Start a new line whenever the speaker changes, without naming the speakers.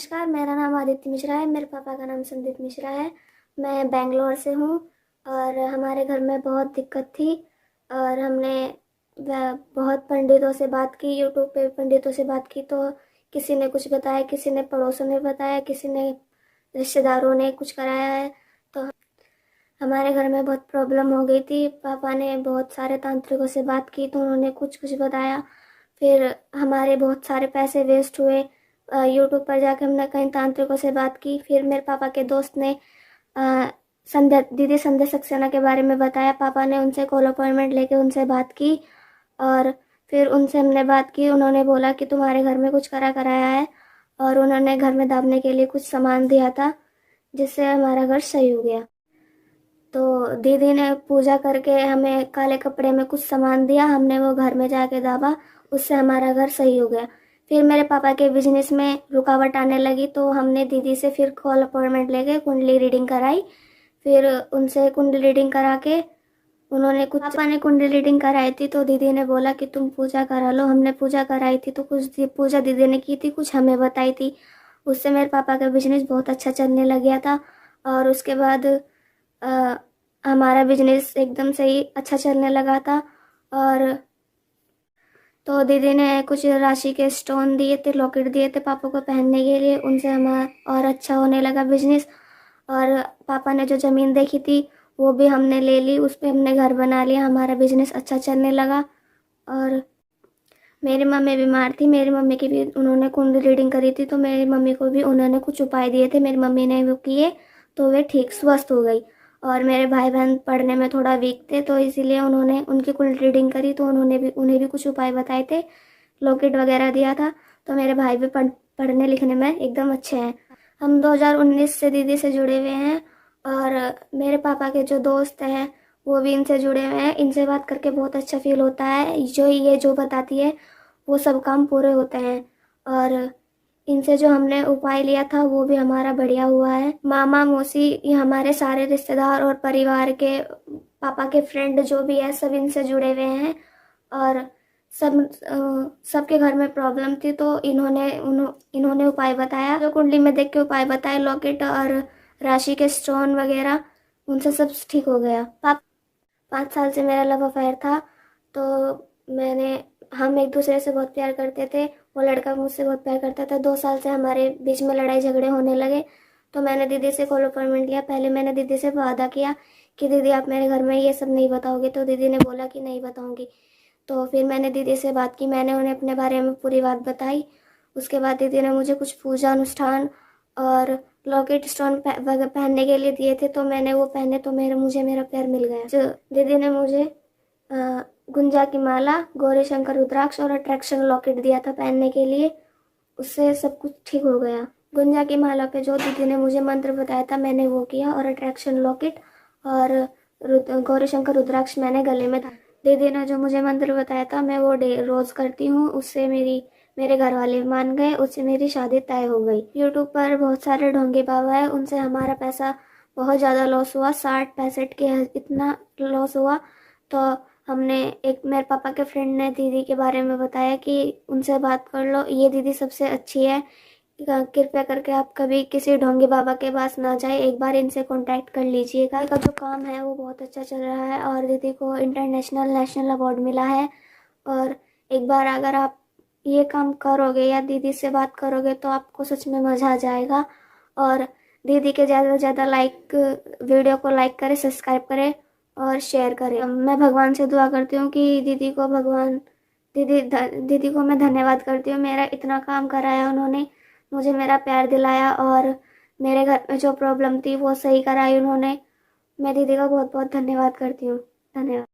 नमस्कार, मेरा नाम आदित्य मिश्रा है। मेरे पापा का नाम संदीप मिश्रा है। मैं बेंगलोर से हूँ और हमारे घर में बहुत दिक्कत थी और हमने बहुत पंडितों से बात की, यूट्यूब पे पंडितों से बात की तो किसी ने कुछ बताया, किसी ने पड़ोसों ने बताया, किसी ने रिश्तेदारों ने कुछ कराया है। तो हमारे घर में बहुत प्रॉब्लम हो गई थी। पापा ने बहुत सारे तांत्रिकों से बात की तो उन्होंने कुछ कुछ बताया। फिर हमारे बहुत सारे पैसे वेस्ट हुए। यूट्यूब पर जाकर हमने कई तांत्रिकों से बात की। फिर मेरे पापा के दोस्त ने दीदी संध्या सक्सेना के बारे में बताया। पापा ने उनसे कॉल अपॉइंटमेंट लेके उनसे बात की और फिर उनसे हमने बात की। उन्होंने बोला कि तुम्हारे घर में कुछ कराया है और उन्होंने घर में दाबने के लिए कुछ सामान दिया था जिससे हमारा घर सही हो गया। तो दीदी ने पूजा करके हमें काले कपड़े में कुछ सामान दिया, हमने वो घर में जाके दाबा, उससे हमारा घर सही हो गया। फिर मेरे पापा के बिजनेस में रुकावट आने लगी तो हमने दीदी से फिर कॉल अपॉइंटमेंट लेके कुंडली रीडिंग कराई। फिर उनसे कुंडली रीडिंग करा के उन्होंने कुछ पापा ने कुंडली रीडिंग कराई थी तो दीदी ने बोला कि तुम पूजा करा लो। हमने पूजा कराई थी तो कुछ पूजा दीदी ने की थी, कुछ हमें बताई थी। उससे मेरे पापा का बिजनेस बहुत अच्छा चलने लग गया था और उसके बाद हमारा बिजनेस एकदम सही अच्छा चलने लगा था। और तो दीदी ने कुछ राशि के स्टोन दिए थे, लॉकेट दिए थे पापा को पहनने के लिए, उनसे हमारा और अच्छा होने लगा बिजनेस। और पापा ने जो ज़मीन देखी थी वो भी हमने ले ली, उस पर हमने घर बना लिया, हमारा बिजनेस अच्छा चलने लगा। और मेरी मम्मी बीमार थी, मेरी मम्मी की भी उन्होंने कुंडली रीडिंग करी थी तो मेरी मम्मी को भी उन्होंने कुछ उपाय दिए थे, मेरी मम्मी ने वो किए तो वे ठीक स्वस्थ हो गई। और मेरे भाई बहन पढ़ने में थोड़ा वीक थे तो इसीलिए उन्होंने उनकी कुंडली रीडिंग करी तो उन्हें भी कुछ उपाय बताए थे, लॉकेट वगैरह दिया था। तो मेरे भाई भी पढ़ने लिखने में एकदम अच्छे हैं। हम 2019 से दीदी से जुड़े हुए हैं और मेरे पापा के जो दोस्त हैं वो भी इनसे जुड़े हुए हैं। इनसे बात करके बहुत अच्छा फील होता है। जो बताती है वो सब काम पूरे होते हैं और इनसे जो हमने उपाय लिया था वो भी हमारा बढ़िया हुआ है। मामा मौसी ये हमारे सारे रिश्तेदार और परिवार के पापा के फ्रेंड जो भी है सब इनसे जुड़े हुए हैं। और सबके घर में प्रॉब्लम थी तो इन्होंने उपाय बताया, जो कुंडली में देख के उपाय बताए, लॉकेट और राशि के स्टोन वगैरह, उनसे सब ठीक हो गया। 5 साल से मेरा लव अफेयर था तो हम एक दूसरे से बहुत प्यार करते थे। वो लड़का मुझसे बहुत प्यार करता था। 2 साल से हमारे बीच में लड़ाई झगड़े होने लगे तो मैंने दीदी से कॉल अपॉइंटमेंट लिया। पहले मैंने दीदी से वादा किया कि दीदी आप मेरे घर में ये सब नहीं बताओगे, तो दीदी ने बोला कि नहीं बताऊंगी। तो फिर मैंने दीदी से बात की, मैंने उन्हें अपने बारे में पूरी बात बताई। उसके बाद दीदी ने मुझे कुछ पूजा अनुष्ठान और लॉकेट स्टोन पहनने के लिए दिए थे तो मैंने वो पहने तो मुझे मेरा प्यार मिल गया। जो दीदी ने मुझे गुंजा की माला, गौरी शंकर रुद्राक्ष और अट्रैक्शन लॉकेट दिया था पहनने के लिए, उससे सब कुछ ठीक हो गया। गुंजा की माला पे जो दीदी ने मुझे मंत्र बताया था मैंने वो किया और अट्रैक्शन लॉकेट और गौरी शंकर रुद्राक्ष मैंने गले में था। दीदी ने जो मुझे मंत्र बताया था मैं वो रोज करती हूँ, उससे मेरे घर वाले मान गए, उससे मेरी शादी तय हो गई। यूट्यूब पर बहुत सारे ढोंगी बाबा है, उनसे हमारा पैसा बहुत ज़्यादा लॉस हुआ, 60-65 के इतना लॉस हुआ। तो मेरे पापा के फ्रेंड ने दीदी के बारे में बताया कि उनसे बात कर लो, ये दीदी सबसे अच्छी है, कृपया करके आप कभी किसी ढोंगी बाबा के पास ना जाए, एक बार इनसे कांटेक्ट कर लीजिएगा। का जो काम है वो बहुत अच्छा चल रहा है और दीदी को इंटरनेशनल नेशनल अवार्ड मिला है। और एक बार अगर आप ये काम करोगे या दीदी से बात करोगे तो आपको सच में मज़ा आ जाएगा। और दीदी के ज़्यादा से ज़्यादा वीडियो को लाइक करें, सब्सक्राइब करें और शेयर करें। मैं भगवान से दुआ करती हूँ कि दीदी को मैं धन्यवाद करती हूँ। मेरा इतना काम कराया उन्होंने, मुझे मेरा प्यार दिलाया और मेरे घर में जो प्रॉब्लम थी वो सही कराई उन्होंने। मैं दीदी का बहुत बहुत धन्यवाद करती हूँ। धन्यवाद।